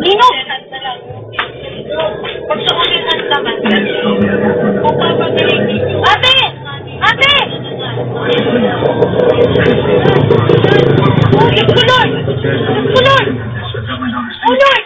Linog! Pagsukulitan naman. Ate! Ate! Oh, Diyos ko, Lord! Diyos ko, Lord! Oh, Lord!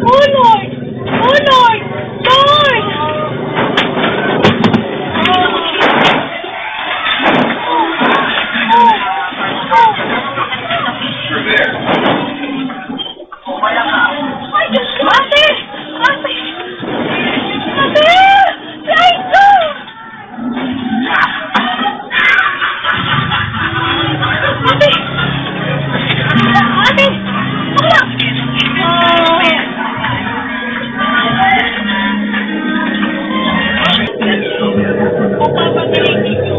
Oh, Lord! Oh, Lord! Lord! Ate! Ate! Ate! Light ko! Ate! Ate!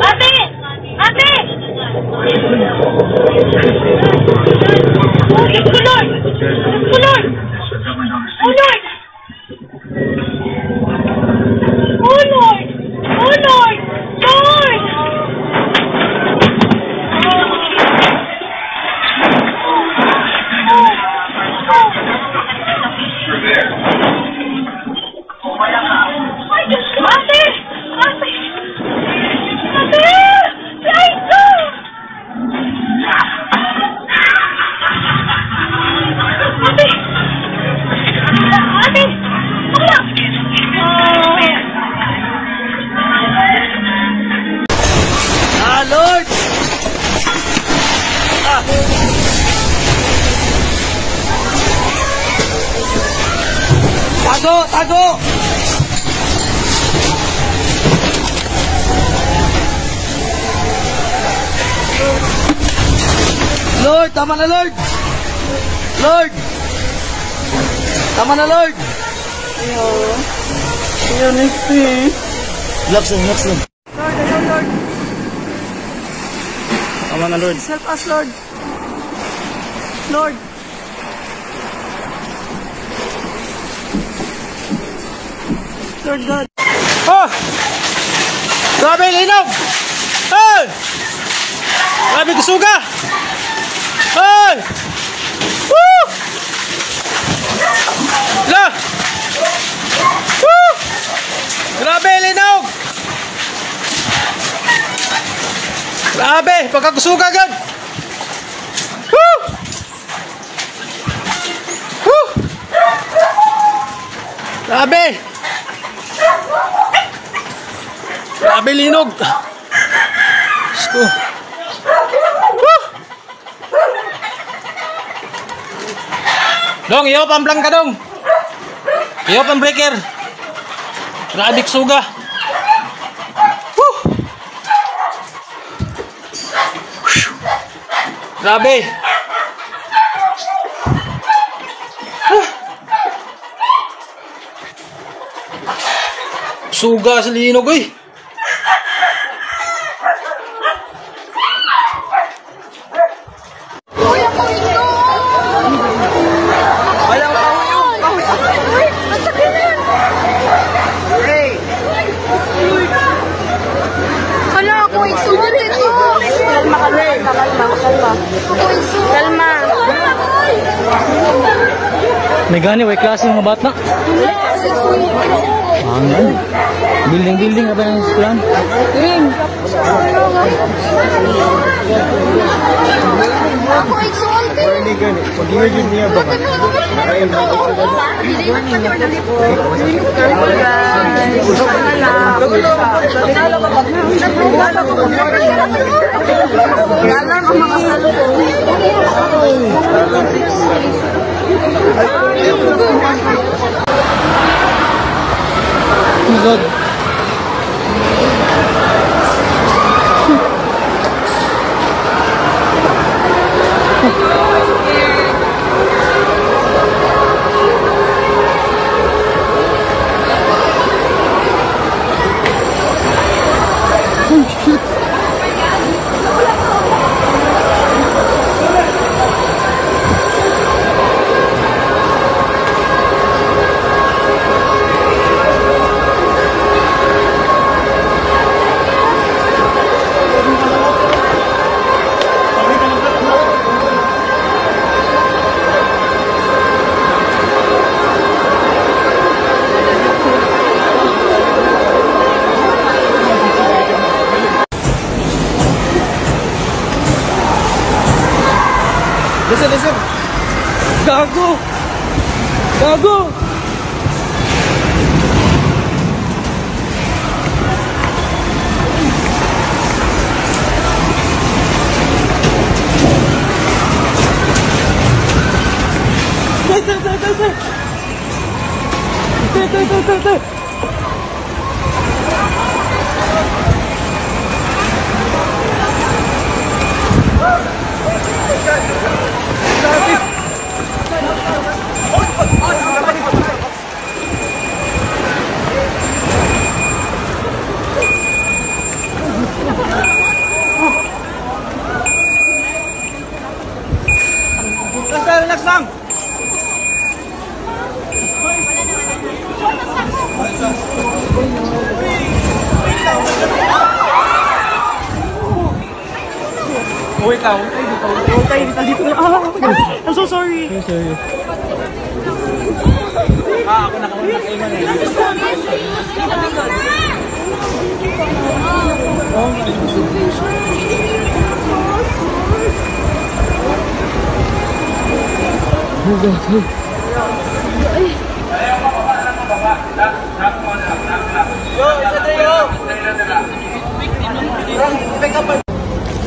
Wala! Ate! Ate! Oh, Diyos ko, Lord! Diyos ko, Lord! Oh, Lord! Oh, Lord! Oh, Lord! Lord! Ay, Diyos ko! Ate! Ate! Ate! Light ko! Ate! Ate! Wala! Lord! Tago! Tago! Lord! Tama na, Lord! Lord! Tama na, Lord! Ayaw, next eh. Relax lang, relax lang. Lord, ayaw, Lord. Tama na, Lord. Help us, Lord. Lord. Lord God. Oh! Grabe, linog! Hey! Grabe, kusuga! Hey! Woo! La! Woo! Grabe, linog! Grabe, pagkakusuga agad! Woo! Woo! Grabe! Grabe, linog! Diyos ko! Woo! Dong, iyo pang ka dong! Iyo pang breaker! Grabe, kusuga! Woo! Grabe! Suga sa linog eh! May gani, may klase mga bata. Building apa yang sekolah? Ako exalted. Ini gani, pag-imagine niya ba? God. Listen, listen. Gago! Gago! Relax lang! Wait lang. Dito. I'm so sorry. Ako nakauna kay Iman eh.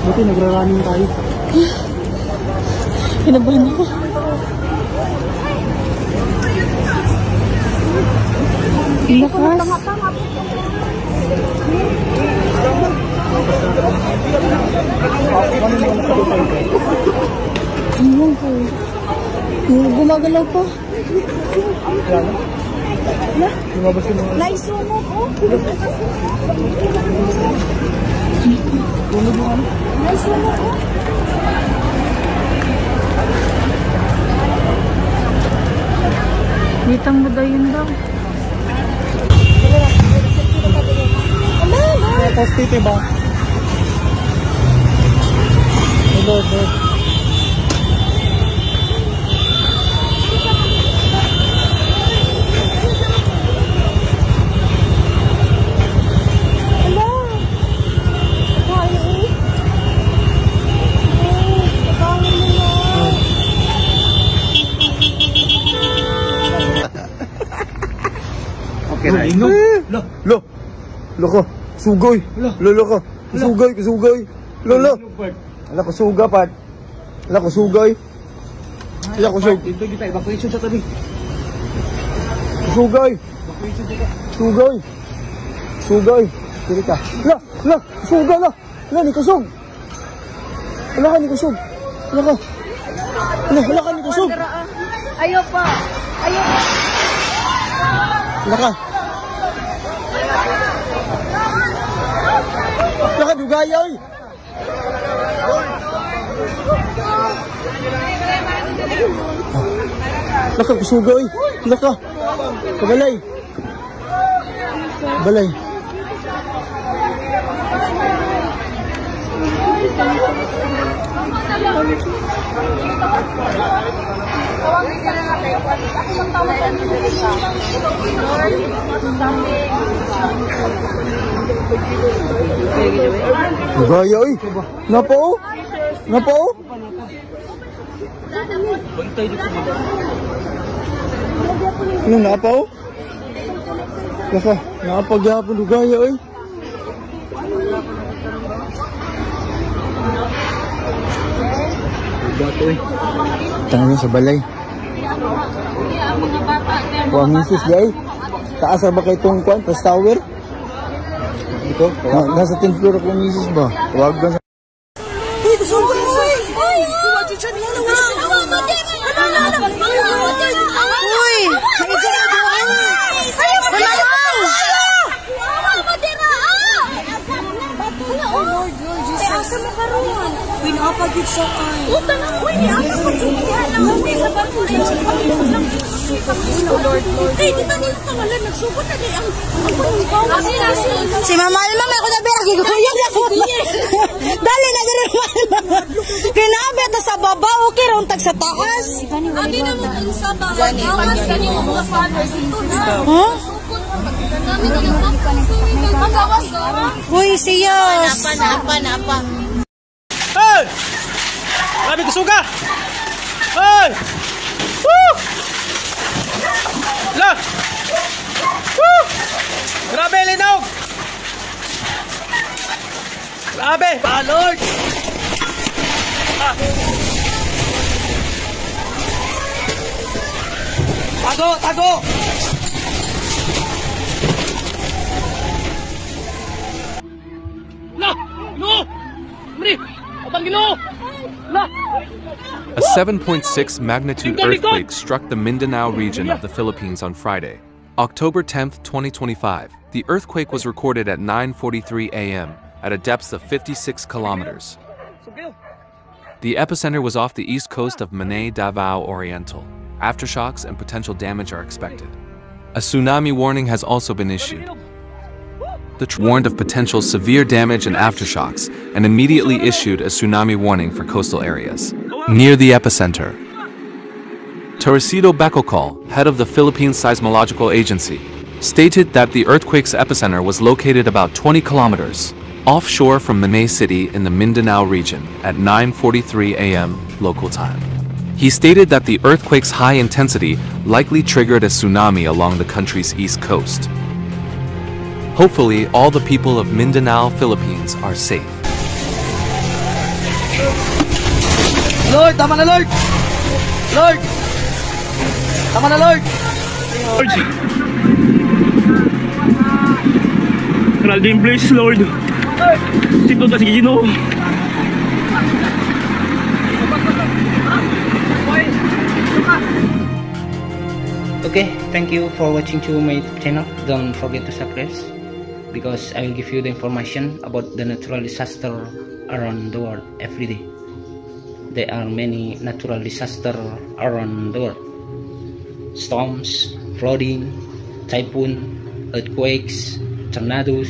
Buti nagra-running tayo. Kinabahan ako. Lakas. Ayan po. Gumagalaw pa. Naisumo ko. Naisumo ko. Mitang mo daw yun daw. Tapos titi ba? Lord. Okay na. Lo. Loko. Sugoy. Lolo ko. Sugay. Lolo. Ala ko suga pat. Ala ko sugay. Ala ko sug. Dito kita evacuation sa tabi. Sugay. Dili ka. La. Suga la. La ni kusog. Ala ka ni kusog. Ala ka. Ala ka ni kusog. Ayaw pa. Ala ka. Laka dugaya oy. Laka kusuga oy. Laka. Kabalay. Balay. Gaya oy. Napa o? Ano napa o? Laka, napagyapon gaya oy. Gato oy. Tangan sa balay. Buang misis guys. Taas ba kay itong kwan? Tas tower? Ito? Nasa 10th floor ako misis ba? Huwag ba sa... Uy, gusto ko na sis! Uy! Uy! Asa mo karon? Uy, nakapagid sa kay. Uta na, uy, asa mo dyan. Uy, sa bato na yung Lord. Ay, di ba nila pangalan? Nagsubot na din ang pangalan. Si Mama Alma, may ko na beragi ko. Dali na din naman. Kinabit na sa baba, okay, raon tag sa taas. Adi na mo dun sa baba. Gani mo mga fathers ito na. Huh? Uy, siyas. Napa. Hey! Grabe kusuga! Ay! Woo! La! Woo! Grabe, linaw! Grabe! Lord! Tago! Tago! La! No! Mri! Abang Ginoo! La! A 7.6 magnitude earthquake struck the Mindanao region of the Philippines on Friday, October 10, 2025. The earthquake was recorded at 9:43 a.m. at a depth of 56 kilometers. The epicenter was off the east coast of Manay, Davao Oriental. Aftershocks and potential damage are expected. A tsunami warning has also been issued. The warned of potential severe damage and aftershocks and immediately issued a tsunami warning for coastal areas near the epicenter. Teresito Becocol, head of the Philippine Seismological Agency, stated that the earthquake's epicenter was located about 20 kilometers offshore from Manay City in the Mindanao region at 9:43 a.m. local time. He stated that the earthquake's high intensity likely triggered a tsunami along the country's east coast. Hopefully, all the people of Mindanao, Philippines are safe. Lord! Tama na, Lord! Lord! Tama na, Lord! Lord. Geraldine, please, Lord. Sito na si Ginoo. Okay, thank you for watching to my YouTube channel. Don't forget to subscribe because I will give you the information about the natural disaster around the world every day. There are many natural disasters around the world. Storms, flooding, typhoon, earthquakes, tornadoes,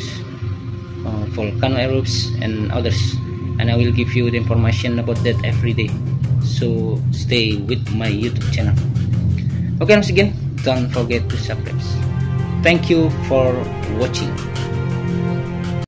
volcano erupts, and others. And I will give you the information about that every day. So stay with my YouTube channel. Okay, once again, don't forget to subscribe. Thank you for watching.